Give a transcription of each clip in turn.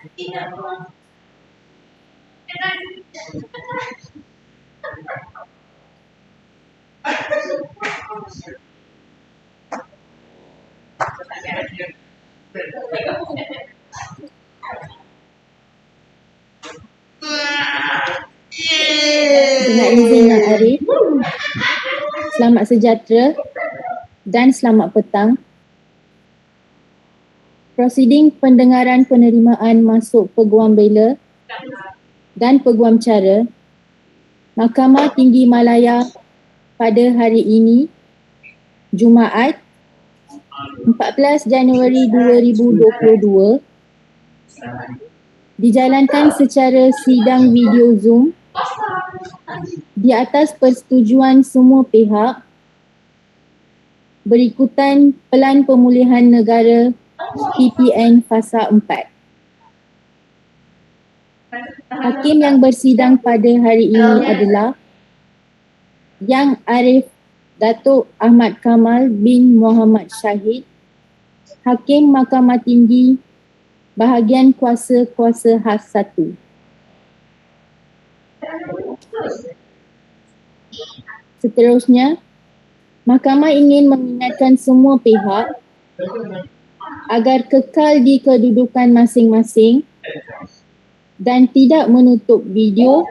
Dengan izin Yang Arif, selamat sejahtera dan selamat petang. Prosiding pendengaran penerimaan masuk Peguam Bela dan Peguam Cara Mahkamah Tinggi Malaya pada hari ini, Jumaat 14 Januari 2022, dijalankan secara sidang video Zoom di atas persetujuan semua pihak berikutan Pelan Pemulihan Negara PPN Fasa 4. Hakim yang bersidang pada hari ini adalah Yang Arif Dato Ahmad Kamal bin Muhammad Shahid, Hakim Mahkamah Tinggi Bahagian Kuasa-Kuasa Khas 1. Seterusnya, Mahkamah ingin mengingatkan semua pihak agar kekal di kedudukan masing-masing dan tidak menutup video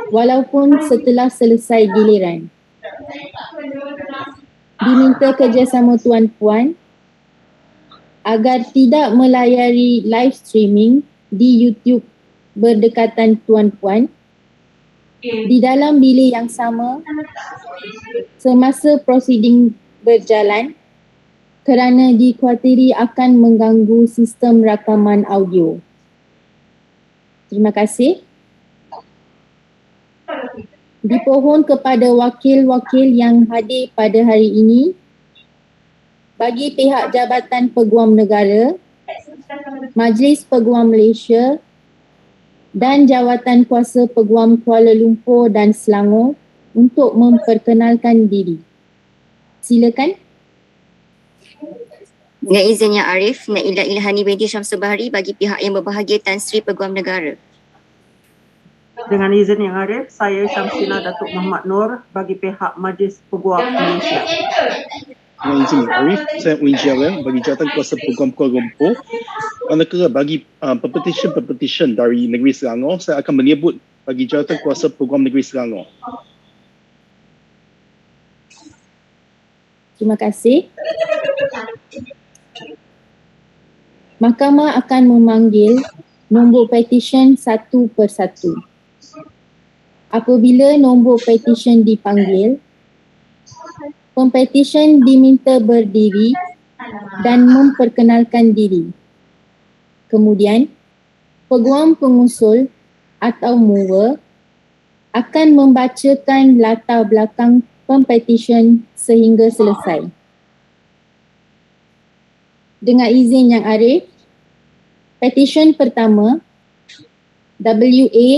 walaupun setelah selesai giliran. Diminta kerjasama tuan-puan agar tidak melayari live streaming di YouTube berdekatan tuan-puan di dalam bilik yang sama semasa prosiding berjalan kerana dikhawatiri akan mengganggu sistem rakaman audio. Terima kasih. Dipohon kepada wakil-wakil yang hadir pada hari ini bagi pihak Jabatan Peguam Negara, Majlis Peguam Malaysia dan Jawatan Kuasa Peguam Kuala Lumpur dan Selangor untuk memperkenalkan diri. Silakan. Dengan izin Yang Arif, Naila Ilhani binti Syamsul Bahari bagi pihak yang berbahagia Tan Sri Peguam Negara. Dengan izin Yang Arif, saya Syamsina Datuk Muhammad Nur bagi pihak Majlis Peguam Malaysia. Dengan izin Yang Arif, saya Win Jiawen bagi Jawatan Kuasa Peguam Kuala Lumpur. Manakala bagi pempetisyen dari negeri Selangor, saya akan menyebut bagi Jawatan Kuasa Peguam Negeri Selangor. Terima kasih. Mahkamah akan memanggil nombor petisyen satu persatu. Apabila nombor petisyen dipanggil, pempetisyen diminta berdiri dan memperkenalkan diri. Kemudian, peguam pengusul atau mover akan membacakan latar belakang pempetisyen sehingga selesai. Dengan izin Yang Arif, petisyen pertama WA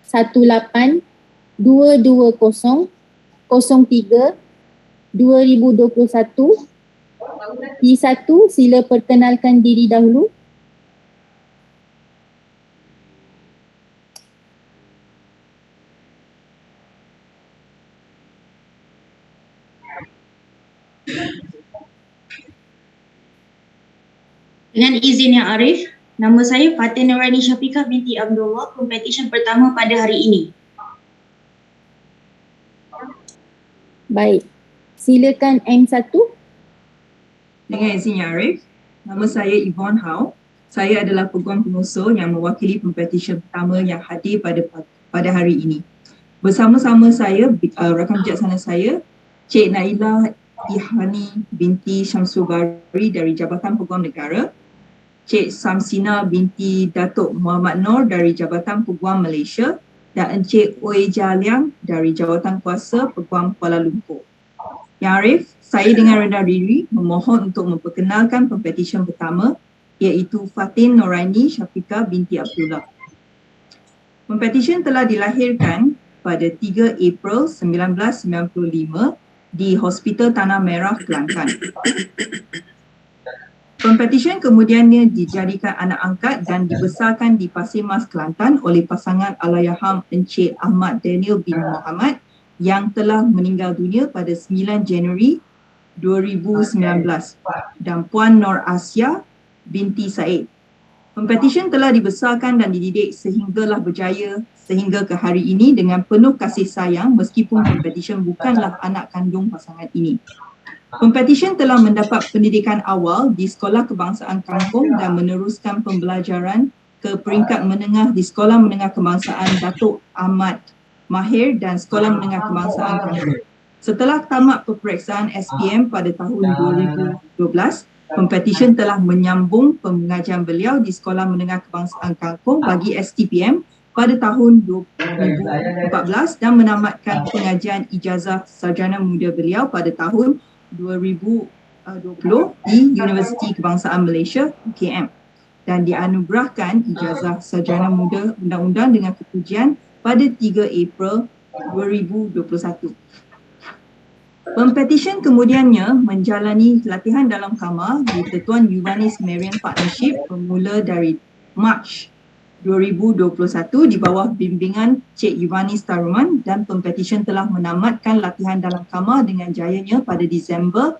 18-220-03 2021. P1, sila perkenalkan diri dahulu. Dengan izin Yang Arif, nama saya Pendengaran Syafiqah binti Abdullah, pempetisyen pertama pada hari ini. Baik, silakan M1. Dengan izin Yang Arif, nama saya Yvonne Hau. Saya adalah peguam pengusul yang mewakili pempetisyen pertama yang hadir pada hari ini. Bersama-sama saya, rakan bijaksana saya, Cik Naila Ihani binti Syamsul Bahari dari Jabatan Peguam Negara, Cik Samsina binti Datuk Muhammad Nur dari Jabatan Peguam Malaysia dan Encik Woei Jaliang dari Jawatan Kuasa Peguam Kuala Lumpur. Yang Arif, saya dengan rendah diri memohon untuk memperkenalkan pempetisyen pertama iaitu Fatin Noraini Syafiqah binti Abdullah. Pempetisyen telah dilahirkan pada 3 April 1995 di Hospital Tanah Merah, Kelantan. Pempetisyen kemudiannya dijadikan anak angkat dan dibesarkan di Pasir Mas, Kelantan oleh pasangan Allahyarham Encik Ahmad Daniel bin Muhammad yang telah meninggal dunia pada 9 Januari 2019 dan Puan Nur Asia binti Said. Pempetisyen telah dibesarkan dan dididik sehinggalah berjaya sehingga ke hari ini dengan penuh kasih sayang meskipun pempetisyen bukanlah anak kandung pasangan ini. Pempetisyen telah mendapat pendidikan awal di Sekolah Kebangsaan Kampung dan meneruskan pembelajaran ke peringkat menengah di Sekolah Menengah Kebangsaan Dato Ahmad Mahir dan Sekolah Menengah Kebangsaan Kampung. Setelah tamat peperiksaan SPM pada tahun 2012, pempetisyen telah menyambung pengajian beliau di Sekolah Menengah Kebangsaan Kampung bagi STPM pada tahun 2014 dan menamatkan pengajian ijazah sarjana muda beliau pada tahun 2020 di Universiti Kebangsaan Malaysia UKM dan dianugerahkan ijazah sarjana muda undang-undang dengan kepujian pada 3 April 2021. Pempetisyen kemudiannya menjalani latihan dalam kamar di Ketuan Yuvanis Marian Partnership bermula dari Mac 2021 di bawah bimbingan Cik Yuvanis Taruman dan pempetisyen telah menamatkan latihan dalam kamar dengan jayanya pada Disember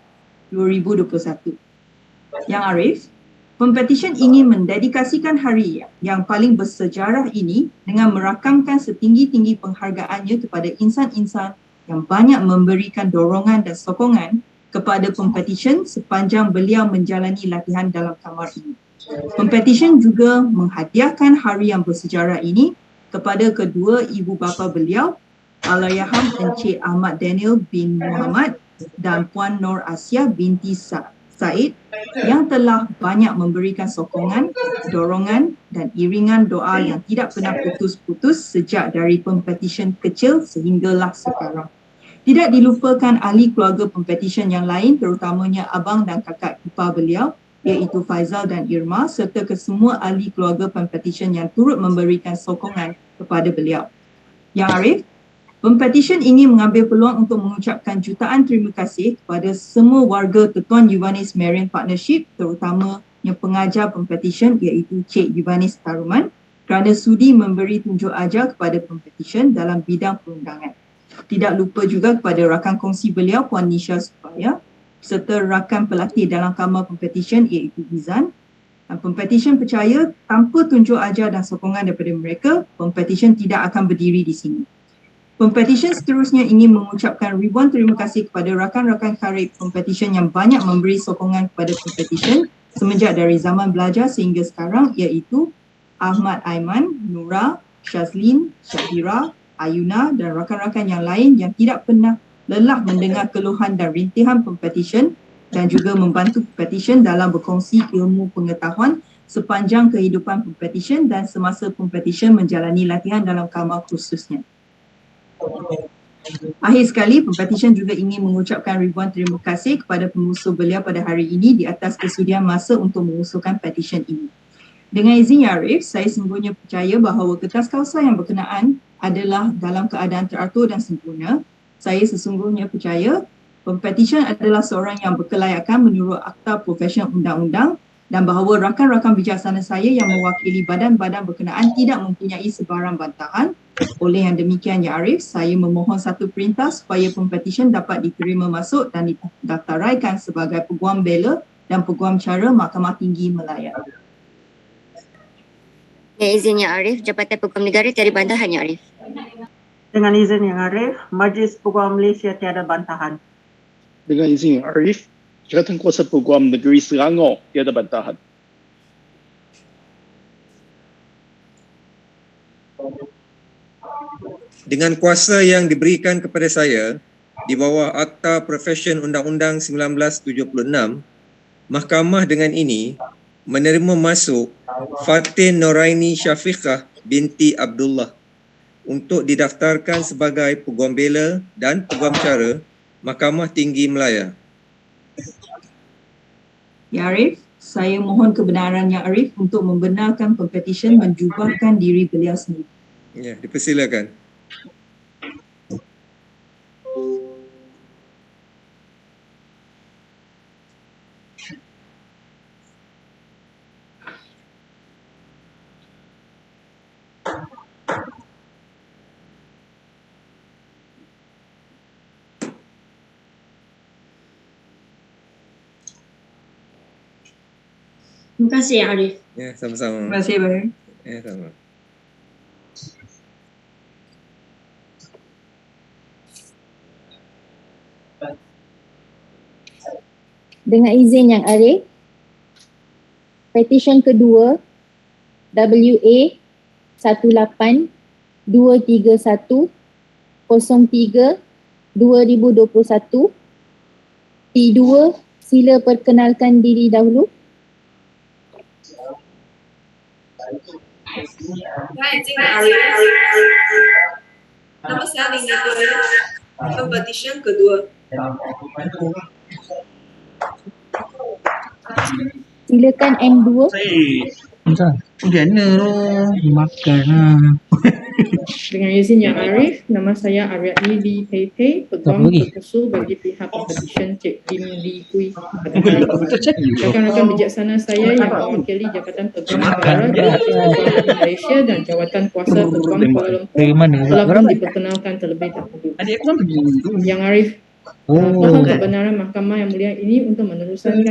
2021. Yang Arif, pempetisyen ingin mendedikasikan hari yang paling bersejarah ini dengan merakamkan setinggi-tinggi penghargaannya kepada insan-insan yang banyak memberikan dorongan dan sokongan kepada pempetisyen sepanjang beliau menjalani latihan dalam kamar ini. Pempetisyen juga menghadiahkan hari yang bersejarah ini kepada kedua ibu bapa beliau, Allahyarham Encik Ahmad Daniel bin Muhammad dan Puan Nur Asia binti Said yang telah banyak memberikan sokongan, dorongan dan iringan doa yang tidak pernah putus-putus sejak dari pempetisyen kecil sehinggalah sekarang. Tidak dilupakan ahli keluarga pempetisyen yang lain terutamanya abang dan kakak ipar beliau iaitu Faizal dan Irma serta kesemua ahli keluarga pempetisyen yang turut memberikan sokongan kepada beliau. Yang Arif, pempetisyen ingin mengambil peluang untuk mengucapkan jutaan terima kasih kepada semua warga Ketuan Yuvanis Marian Partnership terutamanya pengajar pempetisyen iaitu Cik Yuvanis Taruman kerana sudi memberi tunjuk ajar kepada pempetisyen dalam bidang perundangan. Tidak lupa juga kepada rakan kongsi beliau Puan Nisha Supaya serta rakan pelatih dalam kamar pempetisyen iaitu Izan. Pempetisyen percaya tanpa tunjuk ajar dan sokongan daripada mereka, pempetisyen tidak akan berdiri di sini. Pempetisyen seterusnya ingin mengucapkan ribuan terima kasih kepada rakan-rakan karib pempetisyen yang banyak memberi sokongan kepada pempetisyen semenjak dari zaman belajar sehingga sekarang iaitu Ahmad Aiman, Nura, Shazlin, Syahira, Ayuna dan rakan-rakan yang lain yang tidak pernah lelah mendengar keluhan dan rintihan pempetisyen dan juga membantu pempetisyen dalam berkongsi ilmu pengetahuan sepanjang kehidupan pempetisyen dan semasa pempetisyen menjalani latihan dalam kamar khususnya. Akhir sekali, pempetisyen juga ingin mengucapkan ribuan terima kasih kepada pengusul beliau pada hari ini di atas kesudian masa untuk mengusulkan petisyen ini. Dengan izin Ya Arif, saya sungguhnya percaya bahawa kertas kausa yang berkenaan adalah dalam keadaan teratur dan sempurna. Saya sesungguhnya percaya pempetisyen adalah seorang yang berkelayakan menurut Akta Profesional Undang-Undang dan bahawa rakan-rakan bijaksana saya yang mewakili badan-badan berkenaan tidak mempunyai sebarang bantahan. Oleh yang demikian Ya Arif, saya memohon satu perintah supaya pempetisyen dapat diterima masuk dan didaftaraikan sebagai Peguam Bela dan Peguam Cara Mahkamah Tinggi Malaya. Ya izin Ya Arif, Jabatan Peguam Negara tiada bantahan Ya Arif. Dengan izin Yang Arif, Majlis Peguam Malaysia tiada bantahan. Dengan izin Yang Arif, Jabatan Kuasa Peguam Negeri Selangor tiada bantahan. Dengan kuasa yang diberikan kepada saya di bawah Akta Profesion Undang-Undang 1976, Mahkamah dengan ini menerima masuk Fatin Noraini Syafiqah binti Abdullah untuk didaftarkan sebagai Peguam Bela dan Peguam Cara Mahkamah Tinggi Malaya. Ya Arif, saya mohon kebenaran Ya Arif untuk membenarkan pempetisyen menjubahkan diri beliau sendiri. Ya, dipersilakan. Terima kasih Yang Arif. Ya, sama-sama. Terima kasih Abang. Ya, sama. Dengan izin Yang Arif, petisyen kedua WA 18231 03 2021. P2, sila perkenalkan diri dahulu. Hai, Encik Arif. Nama saya Yee Woei, Pempetisyen kedua. Silakan M2. Dengan izin Yang Arif, nama saya Aryani Lee Pei Pei, Peguam Terkhusus bagi pihak Pempetisyen Cik Lim Lee Kui pada hari ini. Rakan-rakan bijaksana saya yang mewakili Jabatan Peguam Negara di Peguam Malaysia dan Jawatan Kuasa Peguam Kuala Lumpur telah pun diperkenalkan terlebih dahulu. Yang Arif, mohon kebenaran Mahkamah yang mulia ini untuk meneruskan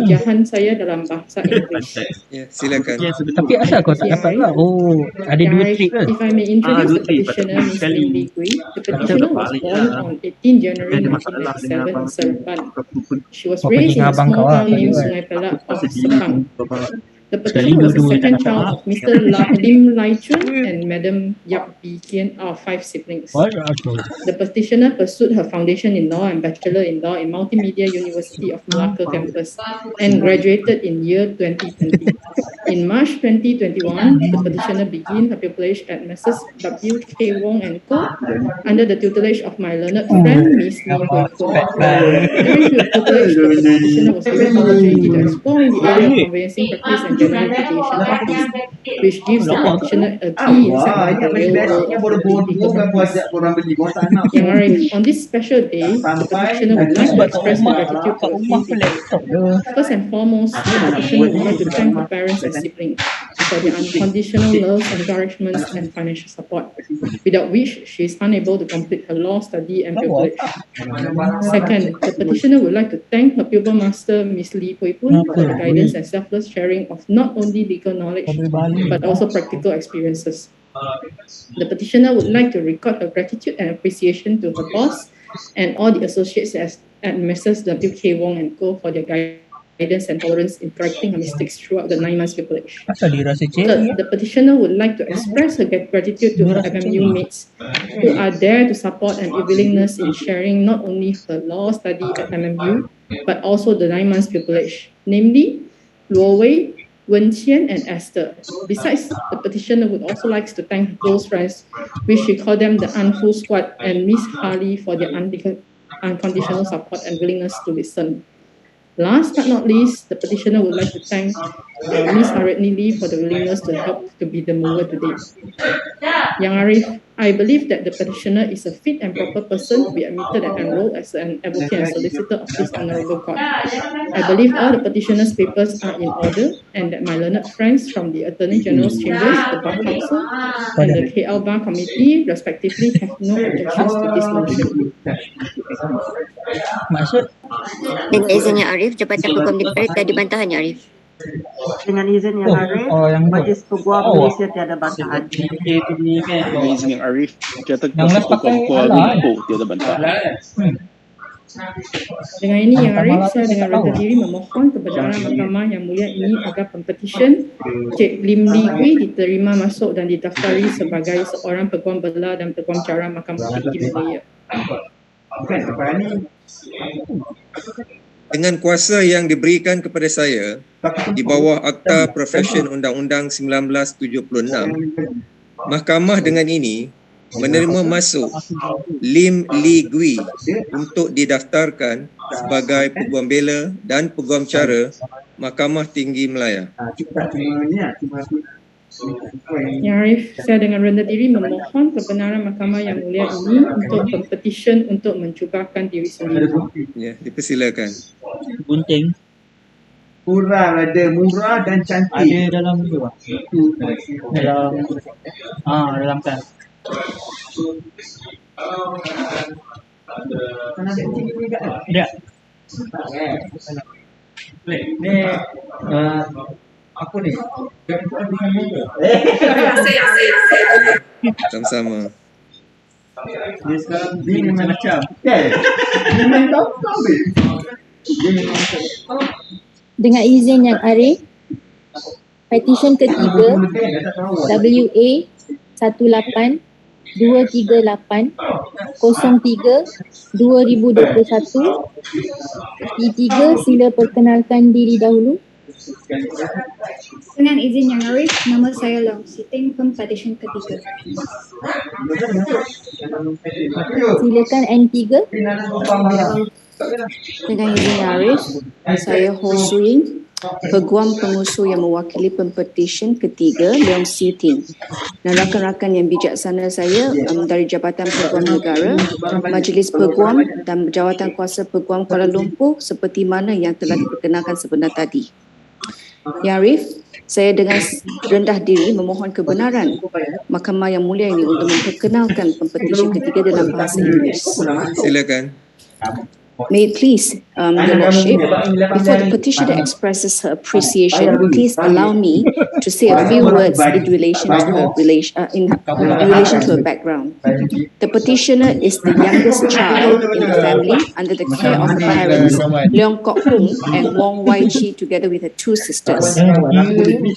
ujahan saya dalam bahasa Inggeris. Ya, silakan. Tapi asal kau tak dapat lah? Oh, ada Yang dua Arif, trik ke? if I may introduce the petitioner, Ms. Lim Lee Kui. The petitioner was born on 18 January 1997 in Seremban. She was raised in a small town named Sungai Pelak of Sepang. The petitioner was the second child of Mr. Lim Lai Chun and Madam Yap Bee Kian, of 5 siblings. The petitioner pursued her foundation in law and bachelor in law in Multimedia University of Malacca campus and graduated in year 2020. In March 2021, the petitioner began her pupillage at Mrs. W.K. Wong and Co. under the tutelage of my learned friend, Ms. Yee Woei. During her tutelage, the petitioner was given the opportunity to explore in the area of conveyancing practice and general litigation practice, which gives the petitioner a key insight into the real world of legal practice. Yang Arif, on this special day, the petitioner would like to express her gratitude to a few people. First and foremost, the petitioner would like to thank her parents and siblings for their unconditional love, encouragement, and financial support, without which she is unable to complete her law study and pupillage. Second, the petitioner would like to thank her pupil master, Ms. Lee Pui Pun, for the guidance and selfless sharing of not only legal knowledge, but also practical experiences. The petitioner would like to record her gratitude and appreciation to her boss and all the associates at Messrs. W.K. Wong and Co. for their guidance and tolerance in correcting her mistakes throughout the 9 months pupillage. Third, the petitioner would like to express her gratitude to her MMU mates who are there to support and willingness in sharing not only her law study at MMU, but also the 9 months pupillage, namely Luo Wei, Wen Qian, and Esther. Besides, the petitioner would also like to thank her close friends, which she called them the Unfu Squad, and Miss Harley for their unconditional support and willingness to listen. Last but not least, the petitioner would like to thank Ms. Aryani Lee for the willingness to help to be the mover today. Yang Arif, I believe that the petitioner is a fit and proper person to be admitted and enrolled as an advocate and solicitor of this honourable court. I believe all the petitioner's papers are in order and that my learned friends from the Attorney General's Chambers, the Bar Council, and the KL Bar Committee respectively have no objections to this motion. Maksud? Dengan izinnya Arif, Jabatan Peguam Negara telah dibantahkan ya Arif. Dengan izin Yang Arif, Majlis Peguam Malaysia tiada bantahan. Dengan izin Yang Arif, Jabatan Kuasa Peguam Kuala Lumpur tiada bantahan. Dengan ini Yang Arif, saya dengan reda diri memohon kebenaran Mahkamah yang mulia ini agar Pempetisyen Cik Lim Lee Kui diterima masuk dan didaftari sebagai seorang Peguam Bela dan Peguam Cara Mahkamah Tinggi Malaya. Dengan kuasa yang diberikan kepada saya di bawah Akta Profesyen Undang-Undang 1976, Mahkamah dengan ini menerima masuk Lim Lee Kui untuk didaftarkan sebagai Peguam Bela dan Peguam Cara Mahkamah Tinggi Malaya. Yang Arif, saya dengan rendah diri memohon kebenaran Mahkamah yang mulia ini untuk Pempetisyen untuk mencubakan diri sendiri. Ya, dipersilakan. Gunting. Murah dan cantik. Ada dalam tu. Dalam kan. Ada. Apa ni? Sama-sama. Dia sekarang dia memang macam dia main tahu dia memang Dengan izin Yang Arif, petisyen ketiga WA 18238 03 2021. P3 sila perkenalkan diri dahulu. Dengan izin Yang Arif, nama saya Langsung, Pempetisyen ketiga. Silakan N3. Dengan izin Yang Arif, saya Ho Suing, Peguam pengusul yang mewakili Pempetisyen ketiga Leong Sitting, dan rakan-rakan yang bijaksana saya dari Jabatan Peguam Negara, Majlis Peguam dan Jawatan Kuasa Peguam Kuala Lumpur seperti mana yang telah diperkenalkan sebenar tadi. Yang Arif, saya dengan rendah diri memohon kebenaran Mahkamah yang mulia ini untuk memperkenalkan Pempetisyen ketiga dalam bahasa Inggeris. Silakan. May it please, Your Lordship, before the petitioner expresses her appreciation, please allow me to say a few words in relation to her background. The petitioner is the youngest child in the family under the care of her parents, Leong Kok Hung and Wong Wai Chi, together with her two sisters.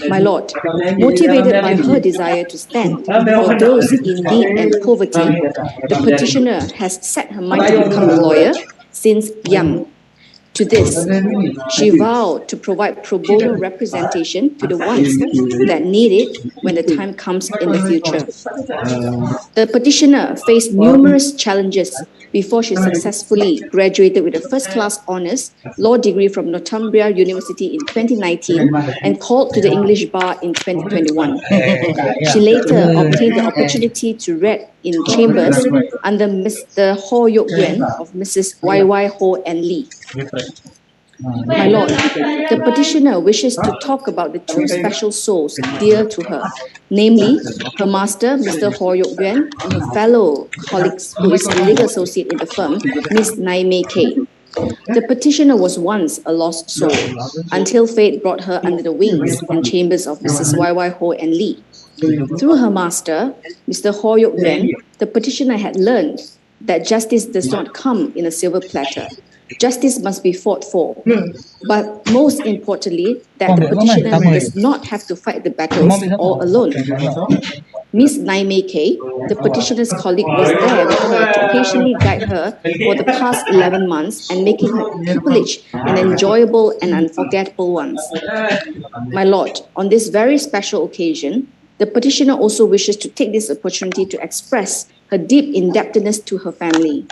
My Lord, motivated by her desire to stand for those in need and poverty, the petitioner has set her mind to become a lawyer since young. To this, she vowed to provide pro bono representation to the ones that need it when the time comes in the future. The petitioner faced numerous challenges before she successfully graduated with a first-class honours law degree from Northumbria University in 2019 and called to the English bar in 2021. She later obtained the opportunity to read in chambers under Mr. Ho Yok Yuan of Mrs. YY Ho and Lee. My Lord, the petitioner wishes to talk about the two special souls dear to her, namely her master, Mr. Ho Yok Yuan, and her fellow colleagues who is a legal associate in the firm, Miss Nai Mei Kay. The petitioner was once a lost soul until fate brought her under the wings and chambers of Mrs. YY Ho and Lee. Through her master, Mr. Ho Yok Yuan, the petitioner had learned that justice does not come in a silver platter. Justice must be fought for. But most importantly, that the petitioner does not have to fight the battles all alone. Miss Nai Mei Kay, the petitioner's colleague, was there with her to patiently guide her for the past 11 months and making her pupillage an enjoyable and unforgettable one. My Lord, on this very special occasion, the petitioner also wishes to take this opportunity to express her deep indebtedness to her family.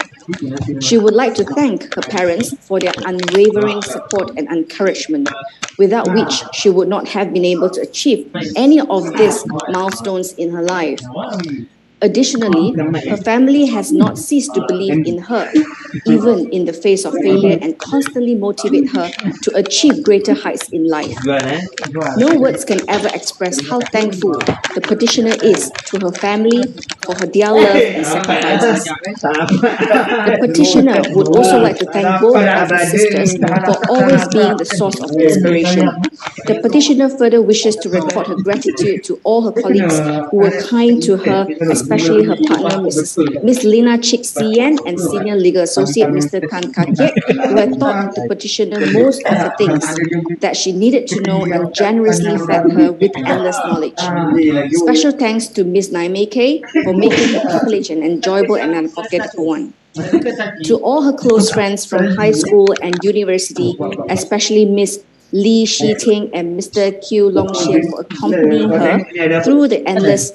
She would like to thank her parents for their unwavering support and encouragement, without which she would not have been able to achieve any of these milestones in her life. Additionally, her family has not ceased to believe in her, even in the face of failure, and constantly motivate her to achieve greater heights in life. No words can ever express how thankful the petitioner is to her family for her dear love and sacrifices. The petitioner would also like to thank both of her sisters for always being the source of inspiration. The petitioner further wishes to record her gratitude to all her colleagues who were kind to her, especially her partner, Miss Lina Chik Sian, and senior legal associate, Mr. Tan Kakiet, who had taught the petitioner most of the things that she needed to know and generously fed her with endless knowledge. Special thanks to Miss Nai Mei Kay for making the pupillage an enjoyable and unforgettable one. To all her close friends from high school and university, especially Miss Lee Shi Ting and Mr. Q Long Xian, for accompanying her through the endless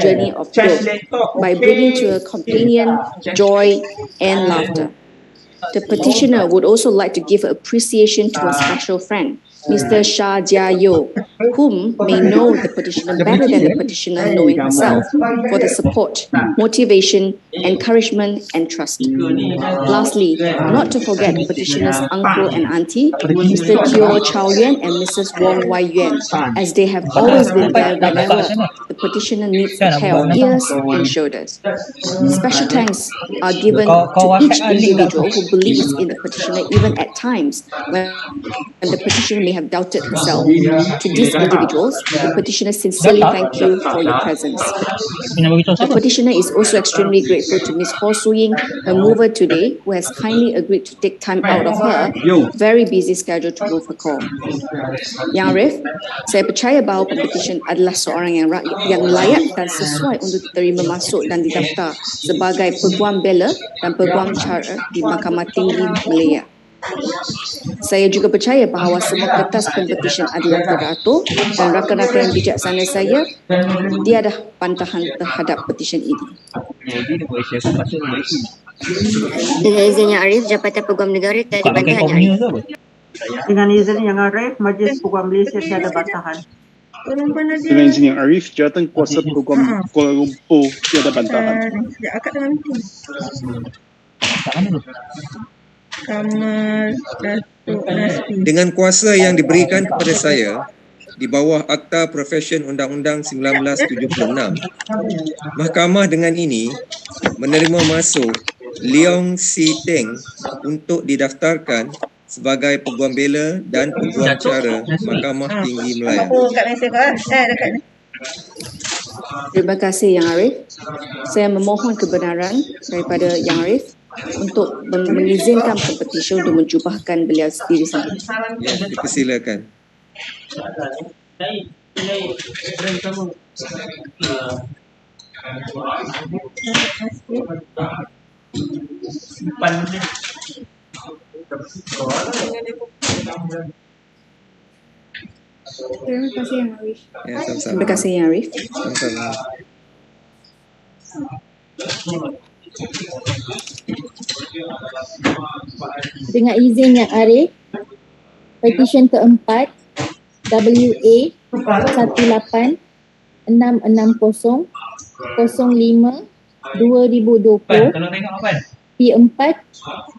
journey of growth by bringing to her companion joy and laughter. The petitioner would also like to give her appreciation to her special friend, Mr. Shah Jia Yo, whom may know the petitioner better than the petitioner knowing herself, for the support, motivation, encouragement, and trust. Lastly, not to forget petitioner's uncle and auntie, Mr. Teo Chow Yuan and Mrs. Wong Wai Yuan, as they have always been there whenever the petitioner needs a pair of ears and shoulders. Special thanks are given to each individual who believes in the petitioner, even at times when the petitioner may have doubted herself. To these individuals, the petitioner sincerely thank you for your presence. The petitioner is also extremely grateful to Ms. Ho Su Ying, her mover today, who has kindly agreed to take time out of her very busy schedule to move her call. Yang Arif, saya percaya bahawa pempetisyen adalah seorang yang layak dan sesuai untuk diterima masuk dan didaftar sebagai Peguam Bela dan Peguam Cara di Mahkamah Tinggi Malaya. Saya juga percaya bahawa semua kertas pempetisyen adalah teratur dan rakan-rakan yang bijaksana saya tiada bantahan terhadap petisyen ini. Dengan izin Yang Arif, Jabatan Peguam Negara tiada bantahan Yang Arif. Dengan izin Yang Arif, Majlis Peguam Malaysia tiada bantahan. Dengan izin Yang Arif, Jabatan Kuasa Peguam Kuala Lumpur tiada bantahan. Kamal, Dato, Dengan kuasa yang diberikan kepada saya di bawah Akta Profesyen Undang-Undang 1976, Mahkamah dengan ini menerima masuk Leong Si Teng untuk didaftarkan sebagai Peguam Bela dan Peguam Cara Mahkamah Tinggi Malaya. Terima kasih Yang Arif. Saya memohon kebenaran daripada Yang Arif untuk mengizinkan pempetisyen untuk menjubahkan beliau sendiri. Ya, dipersilakan. Terima kasih Yang Arif. Ya, sama-sama. Terima kasih Yang Arif. Sama-sama. Dengan izin Yang Arif, petisyen keempat WA 1866005/2020 P4,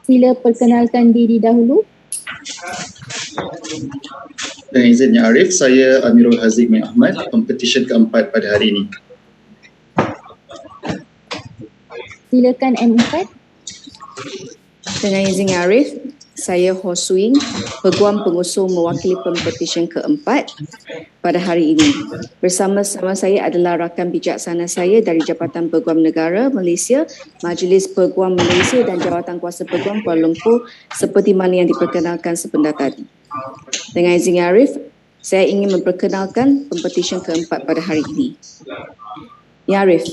sila perkenalkan diri dahulu. Dengan izin Yang Arif, saya Amirul Haziq bin Ahmad, pempetisyen keempat pada hari ini. Silakan M4. Dengan izin Yang Arif, saya Ho Su Ying, Peguam Pengusul mewakili pempetisyen keempat pada hari ini. Bersama-sama saya adalah rakan bijaksana saya dari Jabatan Peguam Negara Malaysia, Majlis Peguam Malaysia dan Jawatan Kuasa Peguam Kuala Lumpur seperti mana yang diperkenalkan sebentar tadi. Dengan izin Yang Arif, saya ingin memperkenalkan pempetisyen keempat pada hari ini. Yang Arif,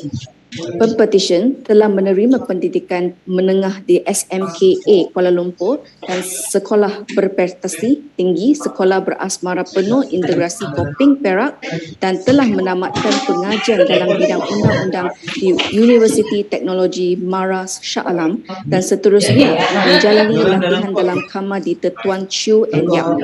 pempetisyen telah menerima pendidikan menengah di SMKA Kuala Lumpur dan sekolah berprestasi tinggi, sekolah berasmara penuh integrasi Koping Perak dan telah menamatkan pengajian dalam bidang undang-undang di Universiti Teknologi Maras Shah Alam dan seterusnya menjalani latihan dalam kamar di Tetuan Chew and Yap.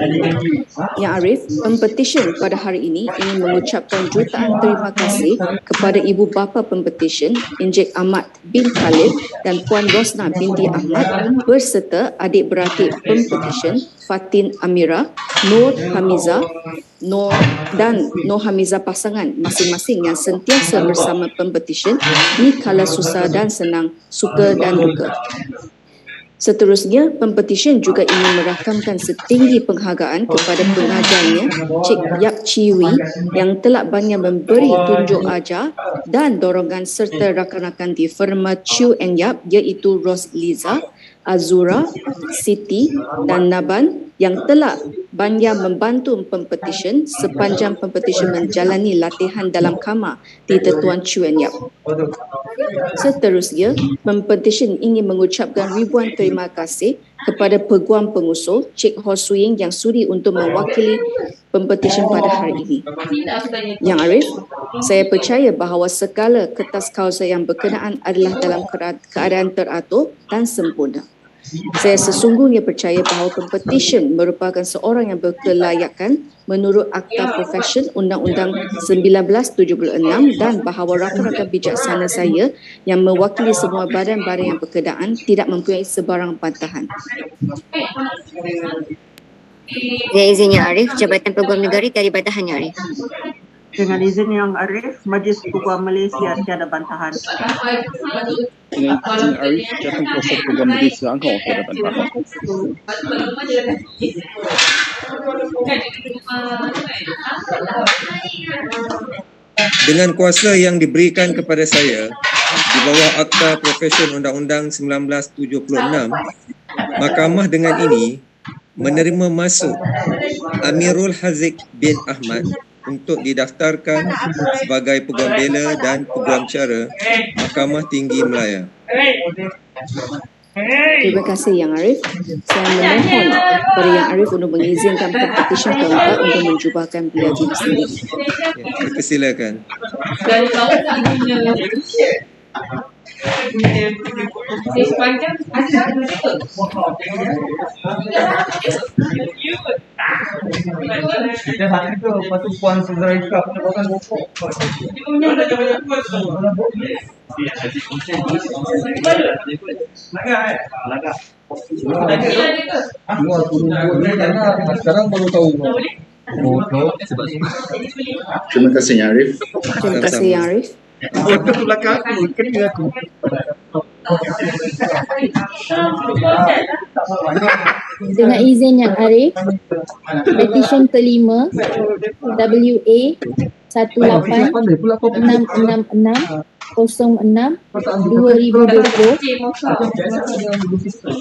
Yang Arif, pempetisyen pada hari ini ingin mengucapkan jutaan terima kasih kepada ibu bapa pempetisyen Encik Ahmad bin Khalid dan Puan Rosna binti Ahmad berserta adik-beradik pempetisyen Fatin Amira, Nur Hamiza, Nur Hamiza pasangan masing-masing yang sentiasa bersama pempetisyen di kala susah dan senang, suka dan duka. Seterusnya, pempetisyen juga ingin merakamkan setinggi penghargaan kepada pengajarnya Cik Yap Chi Wee yang telah banyak memberi tunjuk ajar dan dorongan serta rakan-rakan di firma Chew and Yap iaitu Ros Liza, Azura, Siti dan Naban yang telah banyak membantu pempetisyen sepanjang pempetisyen menjalani latihan dalam kamar di Tetuan Chew and Yap. Seterusnya, pempetisyen ingin mengucapkan ribuan terima kasih kepada Peguam Pengusul Cik Ho Su Ying yang sudi untuk mewakili pempetisyen pada hari ini. Yang Arif, saya percaya bahawa segala kertas kausa yang berkenaan adalah dalam keadaan teratur dan sempurna. Saya sesungguhnya percaya bahawa Pempetisyen merupakan seorang yang berkelayakan menurut Akta Profesyen Undang-Undang 1976 dan bahawa rakan-rakan bijaksana saya yang mewakili semua badan-badan yang berkenaan tidak mempunyai sebarang bantahan. Dengan izin Yang Arif, Jabatan Peguam Negara tiada bantahan Yang Arif. Dengan izin Yang Arif, Majlis Peguam Malaysia tiada bantahan. Dengan izin Arif, Jabatan Kuasa Peguam Negeri Selangor tiada bantahan. Dengan kuasa yang diberikan kepada saya di bawah Akta Profesyen Undang-Undang 1976, Mahkamah dengan ini menerima masuk Amirul Haziq bin Ahmad untuk didaftarkan sebagai Peguam Bela dan Peguam Cara Mahkamah Tinggi Malaya. Terima kasih Yang Arif. Saya memohon kepada Yang Arif untuk mengizinkan Pempetisyen keempat untuk menjubahkan beliau diri sendiri. Persilakan. Kita hari tu patut puan saudara Ika punya bukan bokok. Sekarang baru tahu. Terima kasih Yang Arif. Terima kasih Yang Arif. Foto belakang aku, kena aku. Dengan izin Yang Arif, petisyen kelima WA 1866606-2020.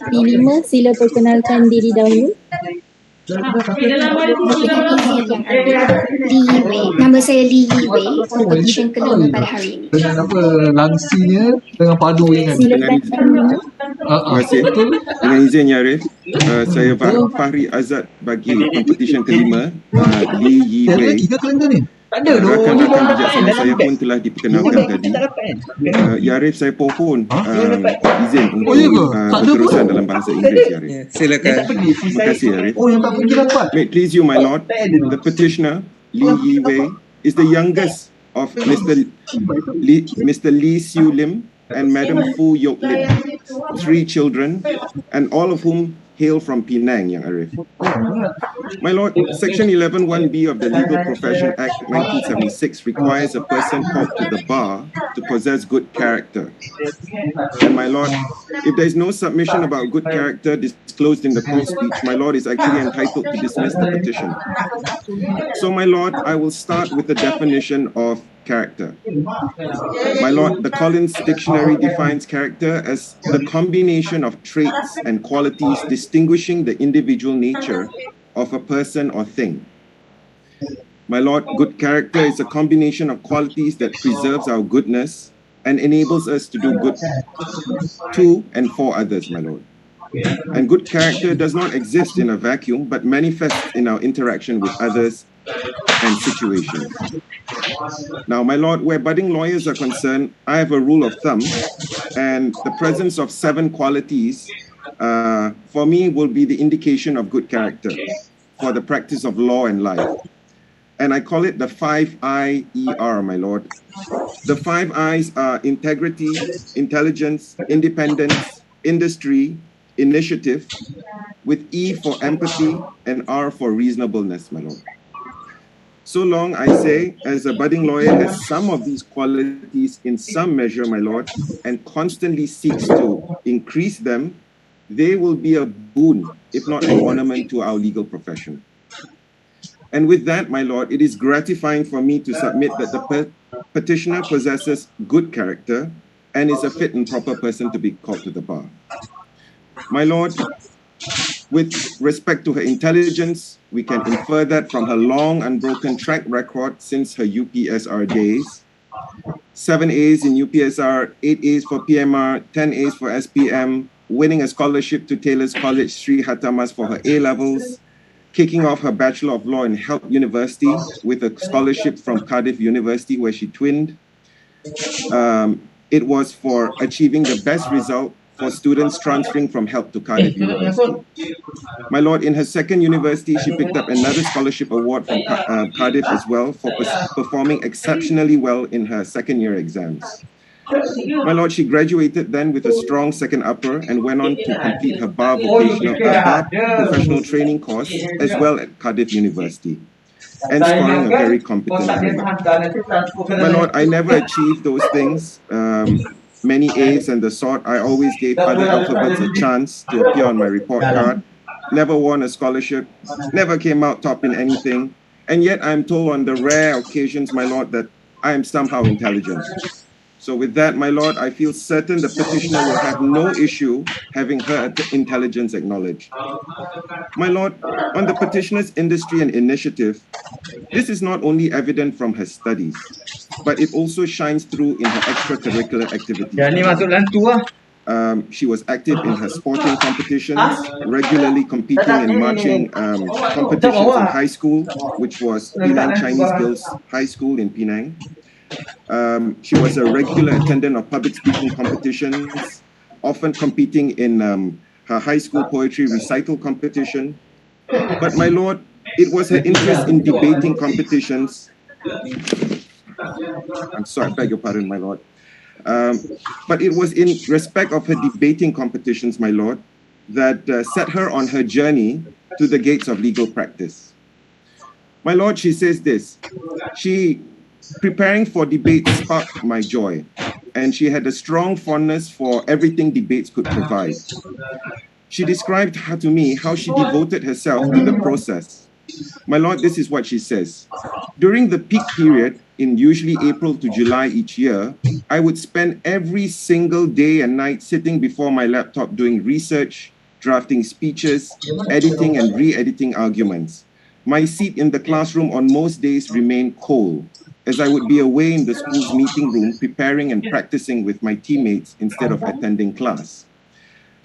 P5, sila perkenalkan diri dahulu. Yee Woei. Nama saya Yee Woei, Pempetisyen kelima pada hari ini. Dengan apa langsingnya dengan padu ingat. Silakan. Terima kasih. Dengan izin Yang Arif, saya Fahri Azad bagi Pempetisyen kelima, Yee Woei. Rakan-rakan bijaksana saya pun telah diperkenalkan tadi. Ya Arif, saya pohon izin untuk berterusan dalam bahasa Inggeris, Ya Arif. Silakan. Terima kasih, Ya Arif. May it please you, my lord, the petitioner, Yee Woei, is the youngest of Mr. Lee Siu Lim and Madam Fu Yok Lim, 3 children, and all of whom hail from Penang, Yang Arif. My lord, Section 11(1)(b) of the Legal Profession Act 1976 requires a person called to the bar to possess good character. And my lord, if there is no submission about good character disclosed in the court speech, my lord is actually entitled to dismiss the petition. So my lord, I will start with the definition of character. My lord, the Collins Dictionary defines character as the combination of traits and qualities distinguishing the individual nature of a person or thing. My lord, good character is a combination of qualities that preserves our goodness and enables us to do good to and for others, my lord. And good character does not exist in a vacuum, but manifests in our interaction with others and situations. Now, my lord, where budding lawyers are concerned, I have a rule of thumb, and the presence of 7 qualities for me will be the indication of good character for the practice of law and life. And I call it the 5IER, my lord. The 5 I's are integrity, intelligence, independence, industry, initiative, with E for empathy and R for reasonableness, my lord. So long, I say, as a budding lawyer has some of these qualities in some measure, my lord, and constantly seeks to increase them, they will be a boon, if not an ornament, to our legal profession. And with that, my lord, it is gratifying for me to submit that the petitioner possesses good character and is a fit and proper person to be called to the bar. My lord, with respect to her intelligence, we can infer that from her long unbroken track record since her UPSR days. 7 A's in UPSR, 8 A's for PMR, 10 A's for SPM, winning a scholarship to Taylor's College Sri Hatamas for her A-levels, kicking off her Bachelor of Law in Help University with a scholarship from Cardiff University where she twinned. It was for achieving the best result for students transferring from HELP to Cardiff University. My lord, in her second university, she picked up another scholarship award from Cardiff as well for performing exceptionally well in her second year exams. My lord, she graduated then with a strong second upper and went on to complete her bar professional training course as well at Cardiff University, and scoring a very competent grade. My lord, I never achieved those things, many A's and the sort. I always gave other alphabets a chance to appear on my report card, never won a scholarship, never came out top in anything, and yet I'm told on the rare occasions, my lord, that I am somehow intelligent. So with that, my lord, I feel certain the petitioner will have no issue having her intelligence acknowledged. My lord, on the petitioner's industry and initiative, this is not only evident from her studies, but it also shines through in her extracurricular activities. She was active in her sporting competitions, regularly competing in marching competitions in high school, which was Penang Chinese Girls High School in Penang. She was a regular attendant of public speaking competitions, often competing in her high school poetry recital competition. But my lord, it was her interest in debating competitions. I'm sorry, I beg your pardon, my lord. But it was in respect of her debating competitions, my lord, that set her on her journey to the gates of legal practice. My lord, she says this: preparing for debates sparked my joy, and she had a strong fondness for everything debates could provide. She described to me how she devoted herself to the process. My lord, this is what she says: during the peak period, in usually April to July each year, I would spend every single day and night sitting before my laptop doing research, drafting speeches, editing and re-editing arguments. My seat in the classroom on most days remained cold, as I would be away in the school's meeting room preparing and practicing with my teammates instead of attending class.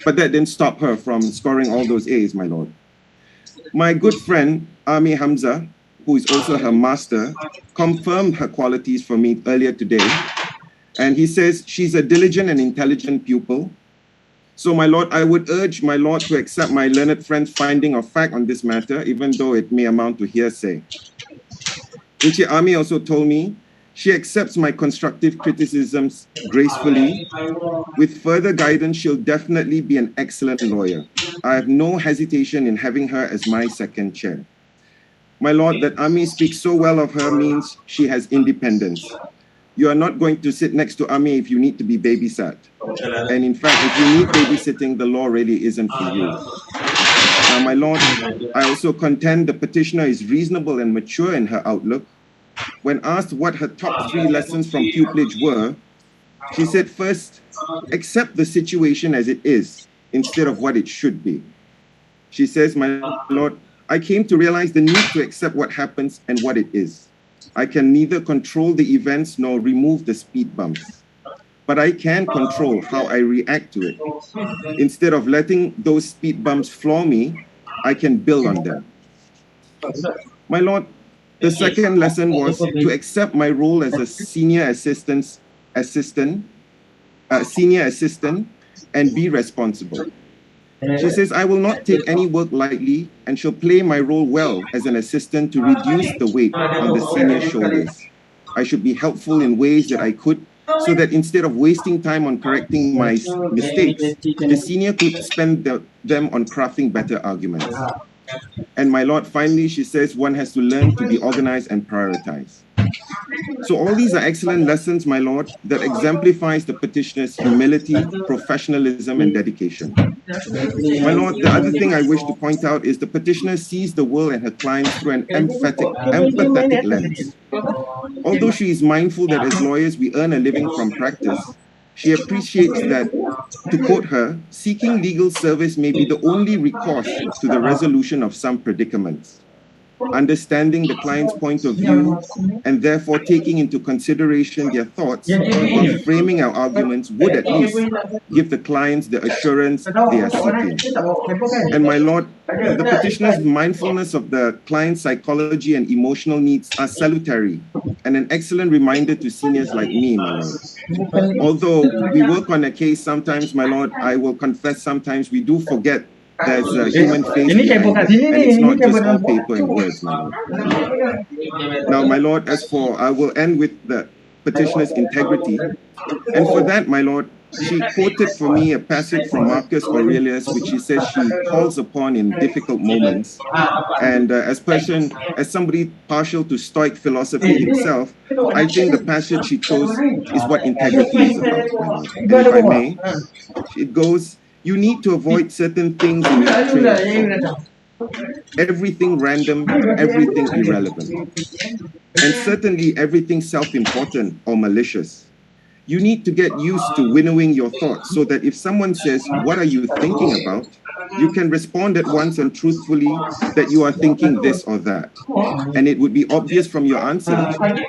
But that didn't stop her from scoring all those A's, my lord. My good friend, Ami Hamza, who is also her master, confirmed her qualities for me earlier today. And he says she's a diligent and intelligent pupil. So, my lord, I would urge my lord to accept my learned friend's finding of fact on this matter, even though it may amount to hearsay. Inchi Ami also told me she accepts my constructive criticisms gracefully. With further guidance, she'll definitely be an excellent lawyer. I have no hesitation in having her as my second chair. My lord, that Ami speaks so well of her means she has independence. You are not going to sit next to Ami if you need to be babysat. And in fact, if you need babysitting, the law really isn't for you. Now, my lord, I also contend the petitioner is reasonable and mature in her outlook. When asked what her top 3 lessons from pupillage were, she said, first, accept the situation as it is instead of what it should be. She says, my lord, I came to realize the need to accept what happens and what it is. I can neither control the events nor remove the speed bumps, but I can control how I react to it. Instead of letting those speed bumps floor me, I can build on them. My lord, the second lesson was to accept my role as a senior assistant and be responsible. She says, I will not take any work lightly and shall play my role well as an assistant to reduce the weight on the senior shoulders. I should be helpful in ways that I could, so that instead of wasting time on correcting my mistakes, the senior could spend them on crafting better arguments. And my lord, finally, she says one has to learn to be organized and prioritize. So all these are excellent lessons, my lord, that exemplifies the petitioner's humility, professionalism, and dedication. My lord, the other thing I wish to point out is the petitioner sees the world and her clients through an empathetic lens. Although she is mindful that as lawyers we earn a living from practice, she appreciates that, to quote her, seeking legal service may be the only recourse to the resolution of some predicaments. Understanding the client's point of view and therefore taking into consideration their thoughts while framing our arguments would at least give the clients the assurance they are seeking. And my lord, the petitioner's mindfulness of the client's psychology and emotional needs are salutary and an excellent reminder to seniors like me, my lord. Although we work on a case sometimes, my Lord, I will confess sometimes we do forget there's a human face behind it, and it's not just all paper and words, my Lord. Now, my Lord, I will end with the petitioner's integrity. And for that, my Lord, she quoted for me a passage from Marcus Aurelius, which she says she calls upon in difficult moments. And as somebody partial to Stoic philosophy himself, I think the passage she chose is what integrity is about, my Lord. And if I may, it goes, you need to avoid certain things in your train of thought. Everything random, everything irrelevant. And certainly everything self-important or malicious. You need to get used to winnowing your thoughts so that if someone says, what are you thinking about? You can respond at once and truthfully that you are thinking this or that. And it would be obvious from your answer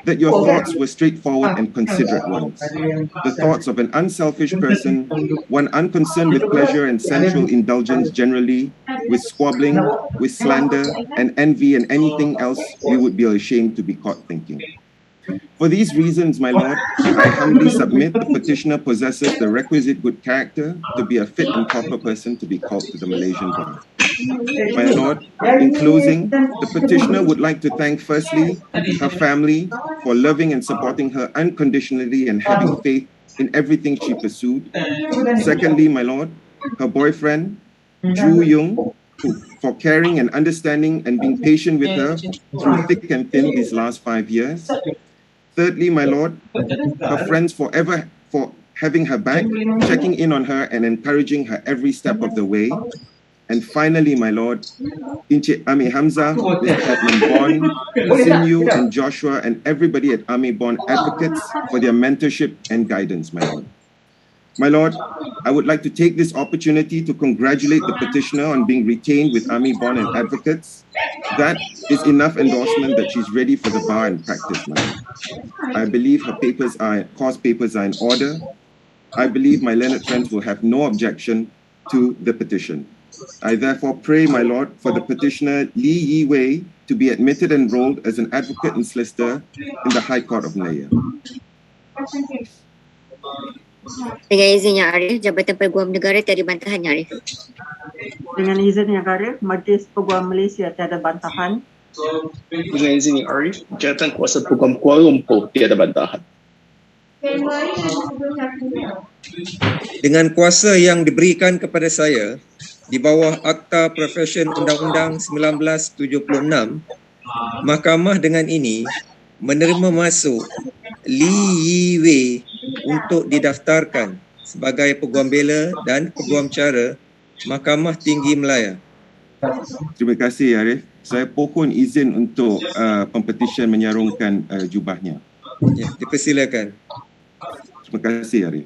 that your thoughts were straightforward and considerate ones. The thoughts of an unselfish person, one unconcerned with pleasure and sensual indulgence generally, with squabbling, with slander and envy and anything else we would be ashamed to be caught thinking. For these reasons, my Lord, I humbly submit the petitioner possesses the requisite good character to be a fit and proper person to be called to the Malaysian bar. My Lord, in closing, the petitioner would like to thank firstly her family for loving and supporting her unconditionally and having faith in everything she pursued. Secondly, my Lord, her boyfriend, Ju Yung, for caring and understanding and being patient with her through thick and thin these last 5 years. Thirdly, my Lord, her friends for having her back, checking in on her and encouraging her every step of the way. And finally, my Lord, Encik Ami Hamzah, Mr. AmerBON, Sinyu and Joshua and everybody at AmerBON advocates for their mentorship and guidance, my Lord. My Lord, I would like to take this opportunity to congratulate the petitioner on being retained with AmerBON and advocates. That is enough endorsement that she's ready for the bar and practice, my Lord. I believe her course papers are in order. I believe my learned friends will have no objection to the petition. I therefore pray, my Lord, for the petitioner Yee Woei to be admitted and enrolled as an advocate and solicitor in the High Court of Malaya. Dengan izin Yang Arif, Jabatan Peguam Negara tiada bantahan Yang Arif. Dengan izin Yang Arif, Majlis Peguam Malaysia tiada bantahan. Dengan izin Yang Arif, Jabatan Kuasa Peguam Kuala Lumpur tiada bantahan. Dengan kuasa yang diberikan kepada saya di bawah Akta Profession Undang-Undang 1976, Mahkamah dengan ini menerima masuk Yee Woei untuk didaftarkan sebagai Peguam Bela dan Peguam Cara Mahkamah Tinggi Malaya. Terima kasih, Arif. Saya pohon izin untuk Pempetisyen menyarungkan jubahnya. Ya, dipersilakan. Terima kasih, Arif.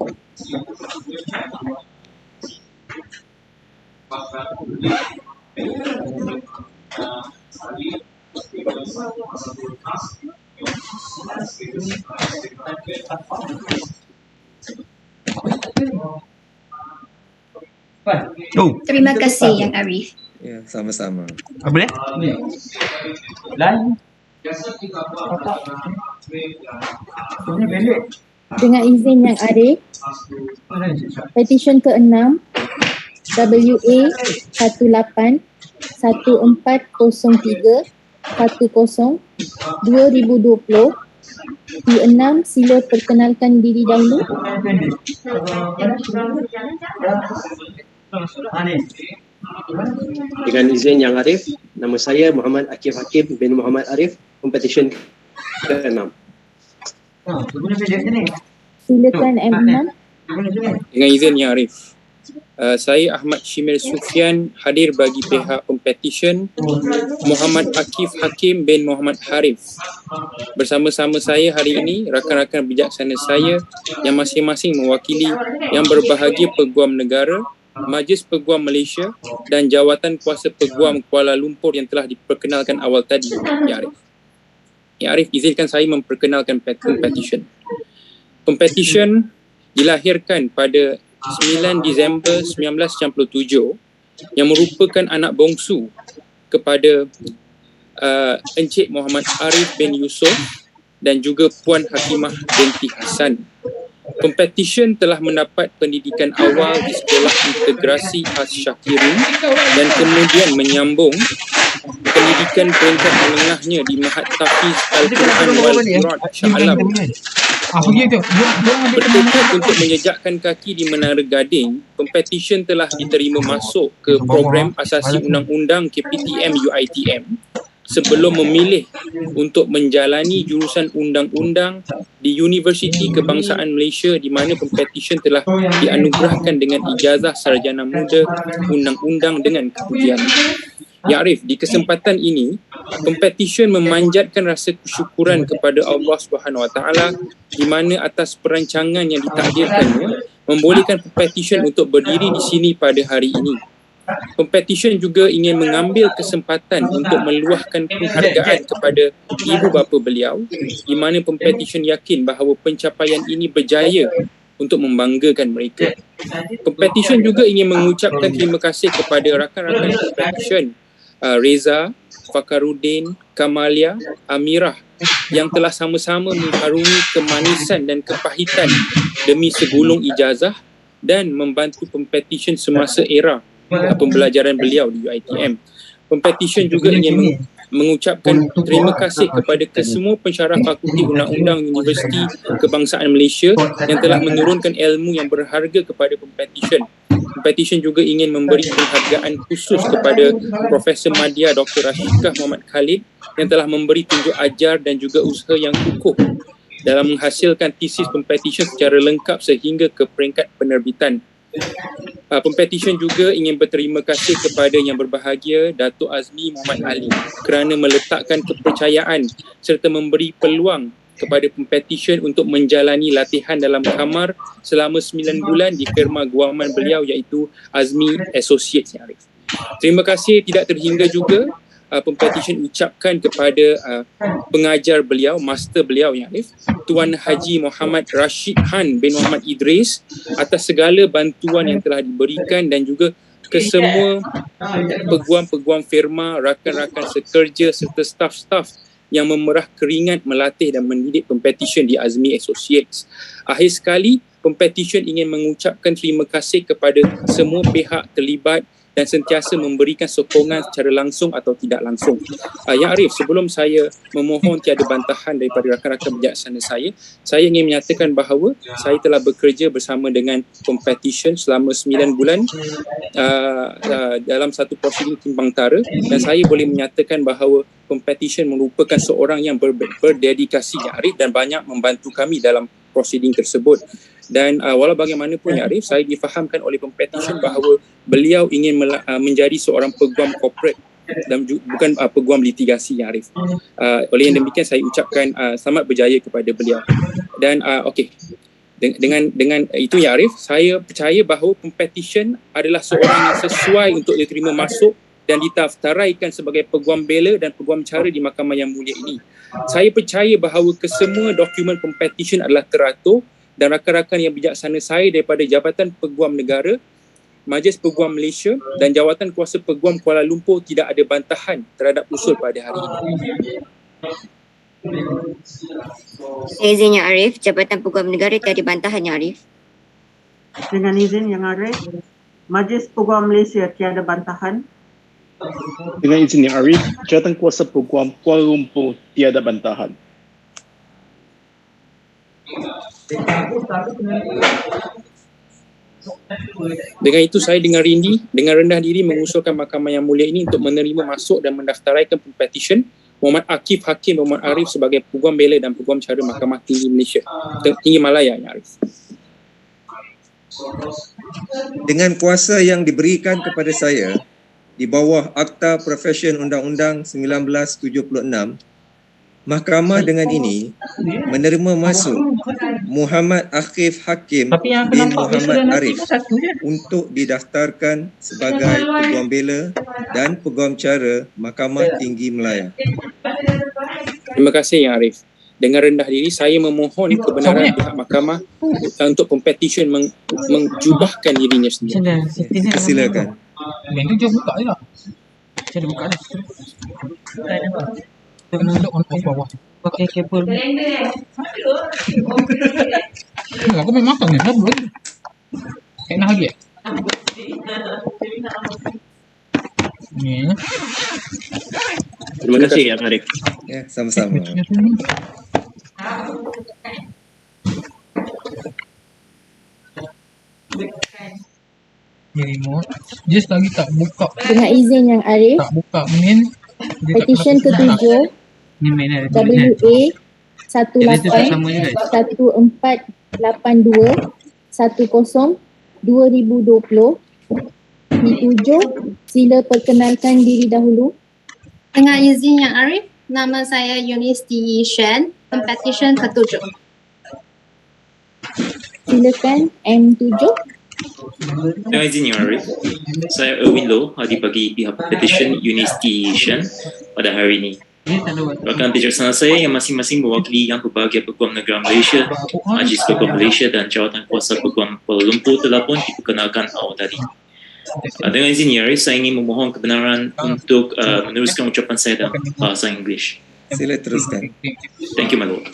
Terima kasih Yang Arif. Ya, sama-sama. Boleh? Dengan izin Yang Arif, petisyen ke-6 WA 18 1403 10 2020 P6, sila perkenalkan diri dahulu. Dengan izin Yang Arif, nama saya Muhammad Hakim bin Muhammad Arif, Pempetisyen ke-6. Silakan M6. Dengan izin Yang Arif, saya Ahmad Shimil Sufian hadir bagi pihak Pempetisyen Muhammad Hakim bin Muhammad Harif. Bersama-sama saya hari ini rakan-rakan bijaksana saya yang masing-masing mewakili yang berbahagia Peguam Negara, Majlis Peguam Malaysia dan Jawatan Kuasa Peguam Kuala Lumpur yang telah diperkenalkan awal tadi, Ya Arif. Ya Arif, izinkan saya memperkenalkan Pempetisyen. Pempetisyen dilahirkan pada 9 Disember 1997 yang merupakan anak bongsu kepada Encik Muhammad Arif bin Yusof dan juga Puan Hakimah binti Hassan. Pempetisyen telah mendapat pendidikan awal di Sekolah Integrasi Asyakirin dan kemudian menyambung pendidikan peringkat menengahnya di Mahat Tahfiz Al-Quran wal Quran Shah Alam. Bertekad untuk menjejakkan kaki di Menara Gading, Pempetisyen telah diterima masuk ke program asasi undang-undang KPTM UiTM sebelum memilih untuk menjalani jurusan undang-undang di Universiti Kebangsaan Malaysia, di mana Pempetisyen telah dianugerahkan dengan ijazah sarjana muda undang-undang dengan kepujian. Ya Arif, di kesempatan ini, Pempetisyen memanjatkan rasa kesyukuran kepada Allah SWT di mana atas perancangan yang ditakdirkannya membolehkan Pempetisyen untuk berdiri di sini pada hari ini. Pempetisyen juga ingin mengambil kesempatan untuk meluahkan penghargaan kepada ibu bapa beliau, di mana Pempetisyen yakin bahawa pencapaian ini berjaya untuk membanggakan mereka. Pempetisyen juga ingin mengucapkan terima kasih kepada rakan-rakan Pempetisyen Reza, Fakaruddin, Kamalia, Amirah yang telah sama-sama mengharungi kemanisan dan kepahitan demi segulung ijazah dan membantu Pempetisyen semasa era pembelajaran beliau di UiTM. Pempetisyen juga ingin mengucapkan terima kasih kepada kesemua pensyarah Fakulti Undang-Undang Universiti Kebangsaan Malaysia yang telah menurunkan ilmu yang berharga kepada Pempetisyen. Pempetisyen juga ingin memberi penghargaan khusus kepada Profesor Madya Dr. Rashikah Muhammad Khalid yang telah memberi tunjuk ajar dan juga usaha yang kukuh dalam menghasilkan tesis Pempetisyen secara lengkap sehingga ke peringkat penerbitan. Pempetisyen juga ingin berterima kasih kepada yang berbahagia Dato Azmi Muhammad Ali kerana meletakkan kepercayaan serta memberi peluang kepada Pempetisyen untuk menjalani latihan dalam kamar selama 9 bulan di firma guaman beliau iaitu Azmi Associates. Terima kasih tidak terhingga juga Pempetisyen ucapkan kepada pengajar beliau, master beliau Tuan Haji Muhammad Rashid Han bin Muhammad Idris atas segala bantuan yang telah diberikan dan juga ke semua peguam-peguam firma, rakan-rakan sekerja serta staf-staf yang memerah keringat melatih dan mendidik Pempetisyen di Azmi Associates. Akhir sekali, Pempetisyen ingin mengucapkan terima kasih kepada semua pihak terlibat dan sentiasa memberikan sokongan secara langsung atau tidak langsung. Ya Arif, sebelum saya memohon tiada bantahan daripada rakan-rakan bijaksana saya ingin menyatakan bahawa saya telah bekerja bersama dengan Pempetisyen selama 9 bulan dalam satu prosiding timbang tara dan saya boleh menyatakan bahawa Pempetisyen merupakan seorang yang berdedikasi, ya Arif, dan banyak membantu kami dalam prosiding tersebut. Dan walau bagaimanapun ya Arif, saya difahamkan oleh Pempetisyen bahawa beliau ingin menjadi seorang peguam korporat dan bukan peguam litigasi, ya Arif. Oleh yang demikian saya ucapkan selamat berjaya kepada beliau. Dan okey, dengan itu ya Arif, saya percaya bahawa Pempetisyen adalah seorang yang sesuai untuk diterima masuk dan didaftaraikan sebagai Peguam Bela dan Peguam Cara di Mahkamah yang mulia ini. Saya percaya bahawa kesemua dokumen Pempetisyen adalah teratur dan rakan-rakan yang bijaksana saya daripada Jabatan Peguam Negara, Majlis Peguam Malaysia dan Jawatan Kuasa Peguam Kuala Lumpur tidak ada bantahan terhadap usul pada hari ini. Izinnya Arif, Jabatan Peguam Negara tiada bantahan, ya Arif. Dengan izin Yang Arif, Majlis Peguam Malaysia tiada bantahan. Dengan izin Yang Arif, Jawatan Kuasa Peguam Kuala Lumpur tiada bantahan. Dengan itu saya dengan rendah diri mengusulkan Mahkamah yang mulia ini untuk menerima masuk dan mendaftaraikan Pempetisyen Muhammad Akif Hakim Muhammad Arif sebagai Peguam Bela dan Peguam Cara Mahkamah Tinggi Malaysia, Tinggi Malaya, ya Arif. Dengan kuasa yang diberikan kepada saya di bawah Akta Profesyen Undang-Undang 1976, Mahkamah dengan ini menerima masuk Muhammad Akif Hakim bin Muhammad Arif untuk didaftarkan sebagai Peguam Bela dan Peguam Cara Mahkamah Tinggi Malaya. Terima kasih, Yang Arif. Dengan rendah diri, saya memohon kebenaran pihak mahkamah untuk Pempetisyen menjubahkan dirinya sendiri. Silakan. Itu buka je lah. Saya dah buka dah. Kita kena duduk on off bawah. Pakai kabel. Aku main makan ni, kenapa? Enak lagi Ni. Terima kasih ya Arif. Ya, sama-sama. Ni remote. Just lagi tak buka. Dengan izin Yang Arif, Tak buka min. petisyen ke-7 Ni main ada. WA 18-1482-10-2020. P7, sila perkenalkan diri dahulu. Dengan izin Yang Arif, nama saya Yunis Yee Woei, Pempetisyen ke-7. Silakan M7. Dengan izin Yang Arif, saya Erwin Loh, hadir bagi pihak Pempetisyen Yunis Yee Woei pada hari ini. Rakan bijaksana saya yang masing-masing mewakili yang berbahagia Peguam Negara Malaysia, Majlis Peguam Malaysia dan Jawatan Kuasa Peguam Kuala Lumpur telah pun diperkenalkan awal tadi. Dengan izin Yang Arif, saya ingin memohon kebenaran untuk meneruskan ucapan saya dalam bahasa Inggeris. Sila teruskan. Thank you, my lord.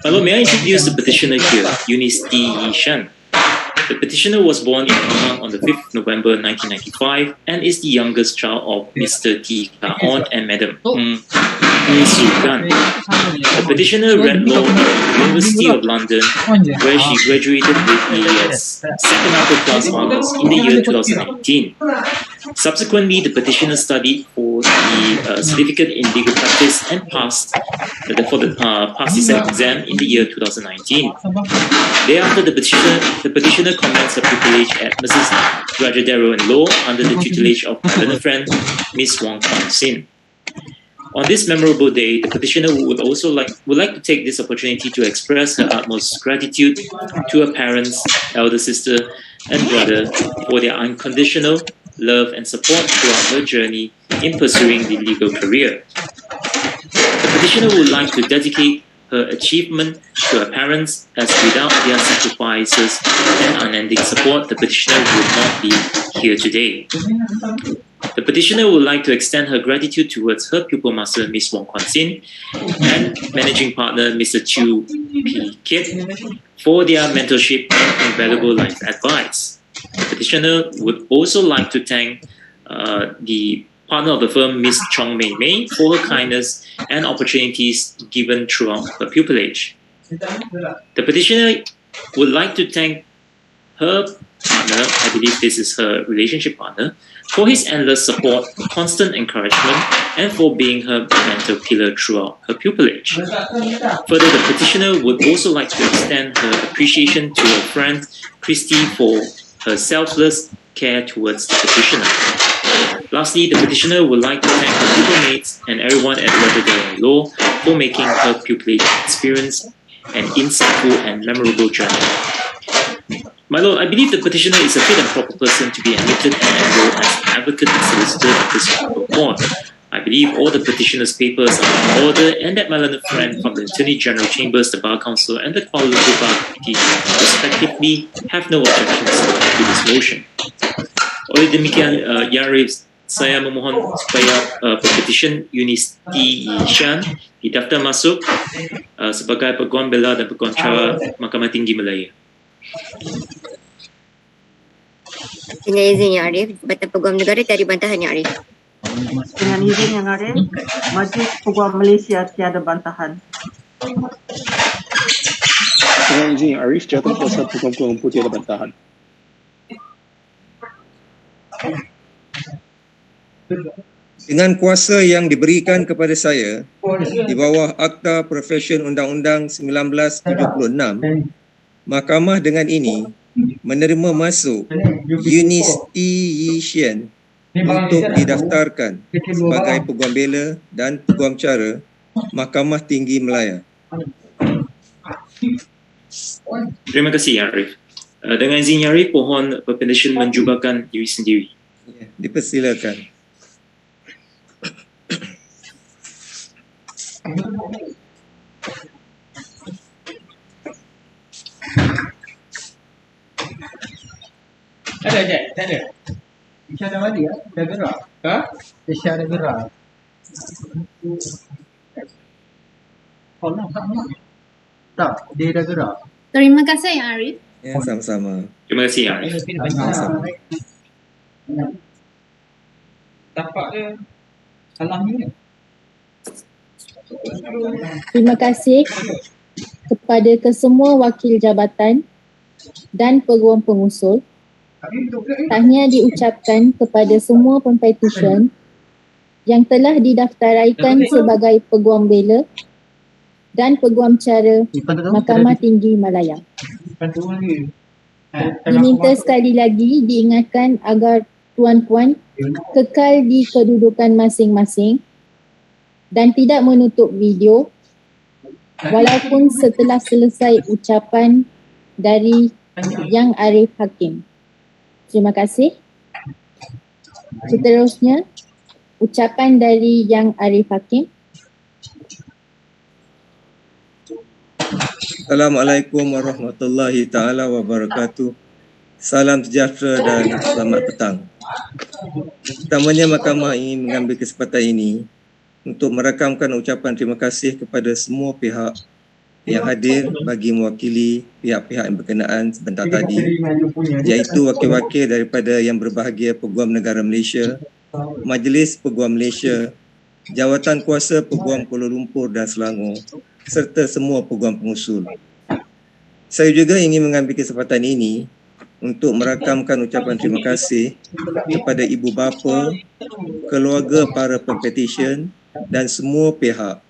My lord, may I introduce the petitioner here, Yunis Yee Woei. The petitioner was born in Hong Kong on the 5th November 1995 and is the youngest child of Mr. T. Ka-on and Madam Su-gan. The petitioner read law at the University of London, where she graduated with a second upper class honours in the year 2018. Subsequently, the petitioner studied for the certificate in legal practice and passed the exam in the year 2019. Thereafter, the petitioner commenced her pupillage at Mrs. Rajadero in Law under the tutelage of my learned friend, Miss Wong Kwan Sin. On this memorable day, the petitioner would like to take this opportunity to express her utmost gratitude to her parents, elder sister, and brother for their unconditional love and support throughout her journey in pursuing the legal career. The petitioner would like to dedicate her achievement to her parents, as without their sacrifices and unending support, the petitioner would not be here today. The petitioner would like to extend her gratitude towards her pupil master, Miss Wong Kwan Sin, and managing partner, Mr. Chu P. Kip, for their mentorship and invaluable life advice. The petitioner would also like to thank the partner of the firm, Miss Chong Mei Mei, for her kindness and opportunities given throughout her pupillage. The petitioner would like to thank her partner, I believe this is her relationship partner, for his endless support, constant encouragement, and for being her mental pillar throughout her pupillage. Further, the petitioner would also like to extend her appreciation to her friend, Christy, for her selfless care towards the petitioner. Lastly, the petitioner would like to thank her pupil mates and everyone at Rajadero Law for making her pupillage experience an insightful and memorable journey. My lord, I believe the petitioner is a fit and proper person to be admitted and enrolled as an advocate and solicitor of this honorable court. I believe all the petitioner's papers are in order and that my learned friend from the Attorney General Chambers, the Bar Council and the Kuala Lumpur Bar Committee respectively have no objections to this motion. Oleh demikian, Yang Arif, saya memohon supaya Pempetisyen Yunis Yee Woei didaftar masuk sebagai Peguam Bela dan Peguam Cara Mahkamah Tinggi Malaya. Dengan izin Yang Arif, Jabatan Peguam Negara tiada bantahan Yang Arif. Dengan izin Yang Arif, Majlis Peguam Malaysia tiada bantahan. Dengan izin Yang Arif, Jawatan Kuasa Peguam Kuala Lumpur tiada bantahan. Dengan kuasa yang diberikan kepada saya di bawah Akta Profesyen Undang-Undang 1976, Mahkamah dengan ini menerima masuk Yunis Yee Woei untuk didaftarkan sebagai Peguam Bela dan Peguam Cara Mahkamah Tinggi Malaya. Terima kasih Yang Arif. Dengan izin Yang Arif, pohon Pempetisyen menjubahkan diri sendiri. Dipersilakan. Ada je, tak ada. Isyarat balik ya, dah gerak. Ha? Isyarat gerak. Oh, tak, dia dah gerak. Terima kasih Yang Arif. Ya, sama-sama. Terima kasih Yang Arif. Sama-sama. Tapak dia salah ni. Terima kasih kepada kesemua wakil jabatan dan peguam pengusul. Tahniah diucapkan kepada semua pempetisyen yang telah didaftaraikan sebagai Peguam Bela dan Peguam Cara Mahkamah Tinggi Malaya. Diminta sekali lagi diingatkan agar tuan-puan kekal di kedudukan masing-masing dan tidak menutup video walaupun setelah selesai ucapan dari Yang Arif Hakim. Terima kasih. Seterusnya, ucapan dari Yang Arif Hakim. Assalamualaikum warahmatullahi taala wabarakatuh. Salam sejahtera dan selamat petang. Pertamanya, Mahkamah ingin mengambil kesempatan ini untuk merakamkan ucapan terima kasih kepada semua pihak yang hadir bagi mewakili pihak-pihak yang berkenaan sebentar tadi, iaitu wakil-wakil daripada yang berbahagia Peguam Negara Malaysia, Majlis Peguam Malaysia, Jawatan Kuasa Peguam Kuala Lumpur dan Selangor, serta semua peguam pengusul. Saya juga ingin mengambil kesempatan ini untuk merakamkan ucapan terima kasih kepada ibu bapa, keluarga para pempetisyen dan semua pihak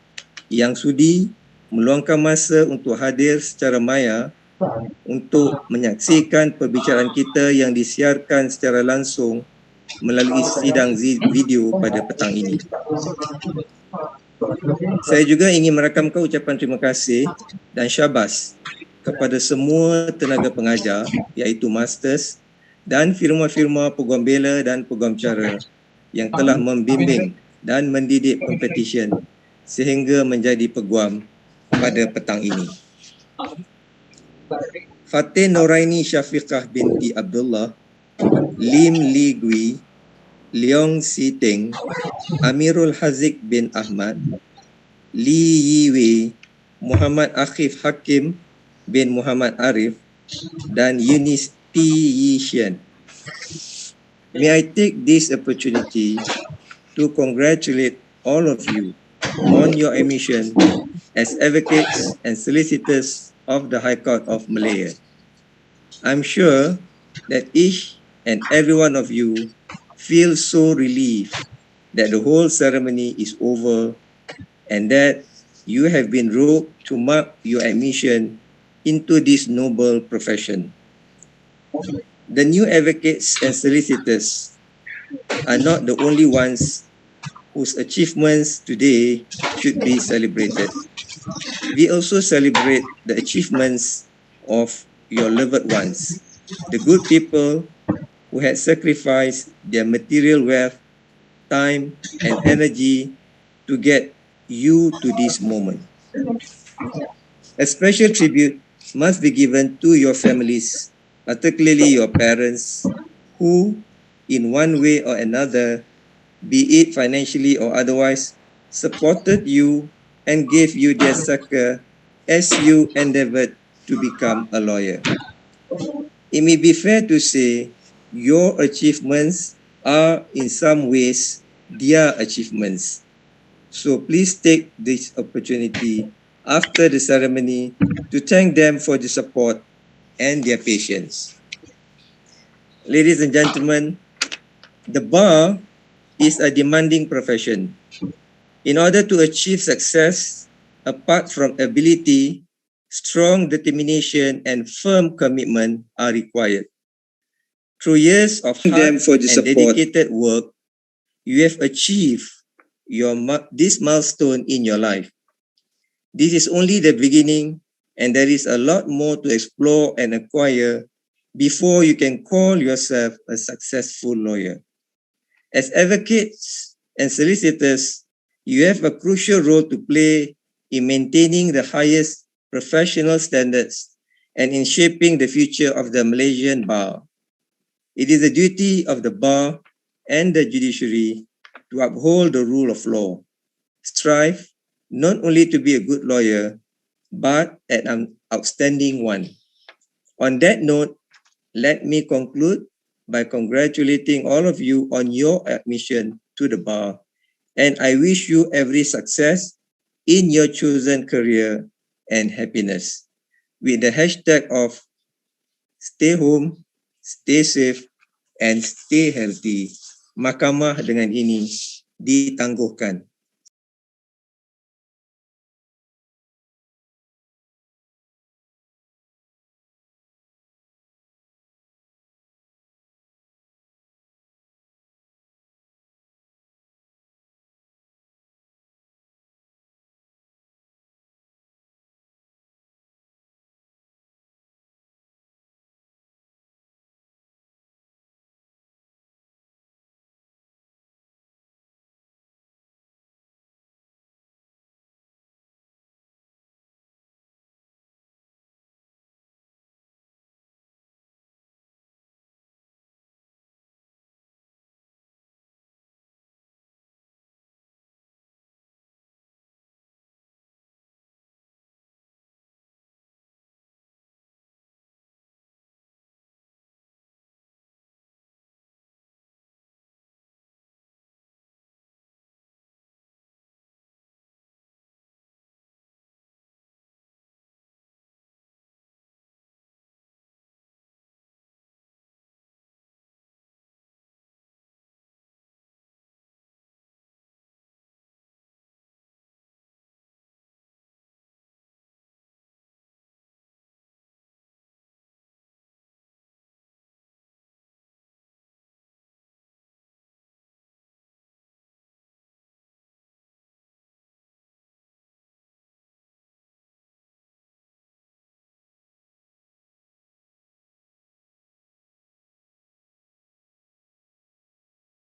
yang sudi meluangkan masa untuk hadir secara maya untuk menyaksikan perbicaraan kita yang disiarkan secara langsung melalui sidang video pada petang ini. Saya juga ingin merakamkan ucapan terima kasih dan syabas kepada semua tenaga pengajar iaitu masters dan firma-firma Peguam Bela dan Peguam Cara yang telah membimbing dan mendidik pempetisyen sehingga menjadi peguam pada petang ini. Fatin Noraini Syafiqah binti Abdullah, Lim Li Gui, Leong Si Teng, Amirul Haziq bin Ahmad, Yee Woei, Muhammad Akif Hakim bin Muhammad Arif dan Eunice T. Yee Shen. May I take this opportunity to congratulate all of you on your admission as advocates and solicitors of the High Court of Malaya. I'm sure that each and every one of you feels so relieved that the whole ceremony is over and that you have been robed to mark your admission into this noble profession. The new advocates and solicitors are not the only ones whose achievements today should be celebrated. We also celebrate the achievements of your loved ones, the good people who had sacrificed their material wealth, time, and energy to get you to this moment. A special tribute must be given to your families, particularly your parents, who, in one way or another, be it financially or otherwise, supported you and gave you their succor as you endeavored to become a lawyer. It may be fair to say your achievements are in some ways their achievements. So please take this opportunity after the ceremony to thank them for the support and their patience. Ladies and gentlemen, the bar is a demanding profession. In order to achieve success, apart from ability, strong determination and firm commitment are required. Through years of hard and dedicated work, you have achieved this milestone in your life. This is only the beginning, and there is a lot more to explore and acquire before you can call yourself a successful lawyer. As advocates and solicitors, you have a crucial role to play in maintaining the highest professional standards and in shaping the future of the Malaysian bar. It is the duty of the bar and the judiciary to uphold the rule of law, strive not only to be a good lawyer, but at outstanding one. On that note, let me conclude by congratulating all of you on your admission to the bar, and I wish you every success in your chosen career and happiness. With the hashtag of stay home, stay safe, and stay healthy, Mahkamah dengan ini ditangguhkan.